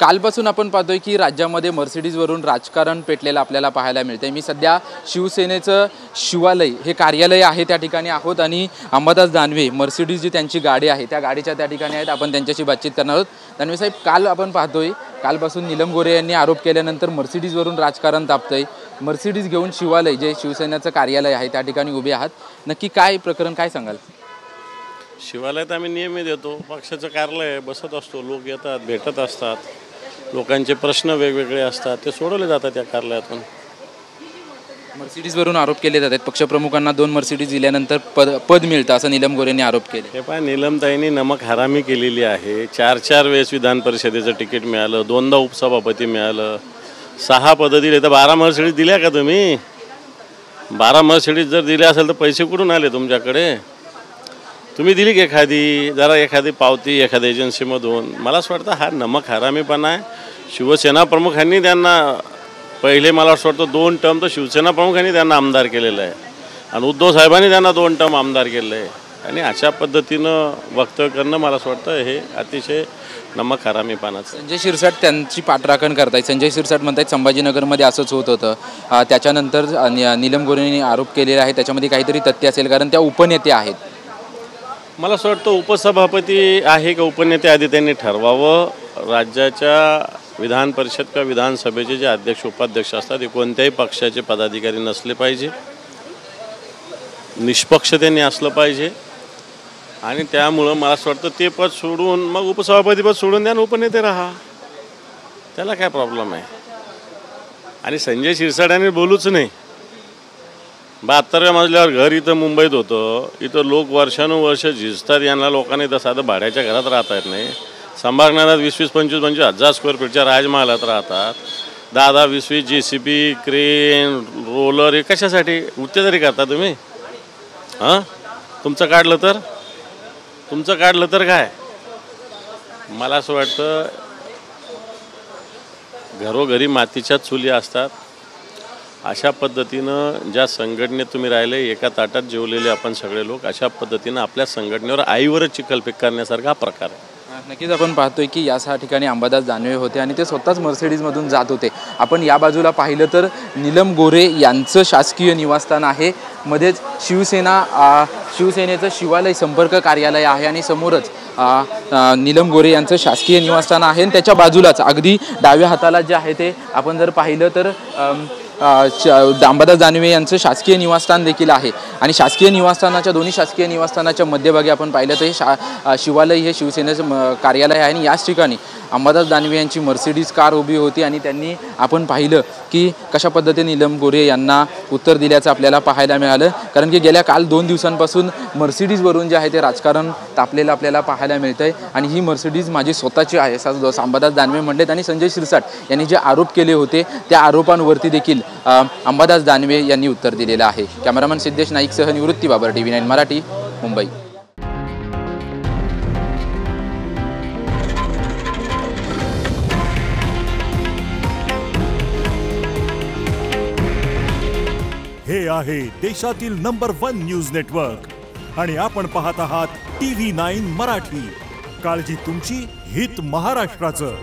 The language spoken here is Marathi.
कालपासून आपण पाहतोय की राज्यामध्ये मर्सिडीजवरून राजकारण पेटलेलं आपल्याला पाहायला मिळतंय। मी सध्या शिवसेनेचं शिवालय हे कार्यालय आहे त्या ठिकाणी आहोत आणि अंबादास दानवे मर्सिडीज जी त्यांची गाडी आहे त्या गाडीच्या त्या ठिकाणी आहेत। आपण त्यांच्याशी बातचीत करणार आहोत। दानवे साहेब, काल आपण पाहतोय कालपासून नीलम गोरे यांनी आरोप केल्यानंतर मर्सिडीजवरून राजकारण तापतंय। मर्सिडीज घेऊन शिवालय जे शिवसेनेचं कार्यालय आहे त्या ठिकाणी उभे आहात, नक्की काय प्रकरण, काय सांगाल? शिवालयात आम्ही नियमित येतो, पक्षाचं कार्यालय बसत असतो, लोक येतात, भेटत असतात, लोकांचे प्रश्न वेगवेगळे असतात, ते सोडवले जातात त्या कार्यालयातून। मर्सिडीजवरून आरोप केले जातात, पक्षप्रमुखांना 2 मर्सिडीज दिल्यानंतर पद मिळतं असं नीलम गोरेंनी आरोप केले। हे पहा, नीलमताईंनी नमक हरामी केलेली आहे। 4 वेळेस विधान परिषदेचं तिकीट मिळालं, 2दा उपसभापती मिळालं, 6 पदं दिले, तर 12 मर्सिडीज दिल्या का तुम्ही? 12 मर्सिडीज जर दिल्या असेल तर पैसे कुठून आले तुमच्याकडे? तुम्ही दिली की एखादी पावती एखाद्या एजन्सीमधून? मला असं वाटतं हा नमक हरामीपणा आहे। शिवसेना प्रमुखांनी त्यांना पहिले, मला असं वाटतं 2 टर्म तर शिवसेना प्रमुखांनी त्यांना आमदार केलेलं आहे आणि उद्धव साहेबांनी त्यांना 2 टर्म आमदार केलं आहे आणि अशा पद्धतीनं वक्तव्य करणं मला असं वाटतं हे अतिशय नमक हरामीपणाचं। संजय शिरसाट त्यांची पाठराखण करतायत। संजय शिरसाट म्हणतात संभाजीनगरमध्ये असंच होत होतं, त्याच्यानंतर नीलम गोरेंनी आरोप केलेला आहे, त्याच्यामध्ये काहीतरी तथ्य असेल कारण त्या उपनेते आहेत। मला असं वाटतं उपसभापती आहे का उपनेते आधी त्यांनी ठरवावं। राज्याच्या विधान परिषद किंवा विधानसभेचे जे अध्यक्ष उपाध्यक्ष असतात ते कोणत्याही पक्षाचे पदाधिकारी नसले पाहिजे, निष्पक्षतेने असलं पाहिजे आणि त्यामुळं मला असं वाटतं ते पद सोडून मग उपसभापती पद सोडून द्या, उपनेते राहा, त्याला काय प्रॉब्लेम आहे? आणि संजय शिरसाट यांनी बोलूच नाही। 72व्या मजल्यावर घर इथं मुंबईत होतं, इथं लोक वर्षानुवर्ष झिजतात, यांना लोकांनी तर साधं भाड्याच्या घरात राहता येत नाही। संभाजीनगरात 20-25 हजार स्क्वेअर फीटच्या राजमहालात राहतात, 10-20 JCB क्रेन रोलर, हे कशासाठी गुत्तेदारी करता तुम्ही? हां, तुमचं काढलं तर काय? मला असं वाटतं घरोघरी मातीच्या चुली असतात, अशा पद्धतीनं ज्या संघटनेत तुम्ही राहिले, एका ताटात जेवलेले आपण सगळे लोक, अशा पद्धतीनं आपल्या संघटनेवर आईवरच चिखलफेक करण्यासारखा प्रकार आहे। नक्कीच आपण पाहतोय की या ठिकाणी अंबादास दानवे होते आणि ते स्वतःच मर्सिडीजमधून जात होते। आपण या बाजूला पाहिलं तर नीलम गोरे यांचं शासकीय निवासस्थान आहे, मध्येच शिवसेनेचं शिवालय संपर्क कार्यालय आहे आणि समोरच नीलम गोरे यांचं शासकीय निवासस्थान आहे आणि त्याच्या बाजूलाच अगदी डाव्या हाताला जे आहे ते आपण जर पाहिलं तर अंबादास दानवे यांचं शासकीय निवासस्थान देखील आहे आणि शासकीय निवासस्थानाच्या दोन्ही शासकीय निवासस्थानाच्या मध्यभागी आपण पाहिलं तर हे शिवालय हे शिवसेनेचं कार्यालय आहे आणि याच ठिकाणी अंबादास दानवे यांची मर्सिडीज कार उभी होती आणि त्यांनी आपण पाहिलं की कशा पद्धतीने नीलम गोरे यांना उत्तर दिल्याचं आपल्याला पाहायला मिळालं, कारण की गेल्या काल 2 दिवसांपासून मर्सिडीजवरून जे आहे ते राजकारण तापलेलं आपल्याला पाहायला मिळतंय आणि ही मर्सिडीज माझी स्वतःची आहे असं अंबादास दानवे म्हणलेत आणि संजय शिरसाट यांनी जे आरोप केले होते त्या आरोपांवरती देखील अंबादास दानवे यांनी उत्तर दिलेलं आहे। कॅमेरामन सिद्धेश नाईकसह निवृत्ती बाबर, TV9 मराठी, मुंबई। हे आहे देशातील नंबर 1 न्यूज नेटवर्क आणि आपण पाहत आहात TV9 मराठी। काळजी तुमची, हित महाराष्ट्राचं।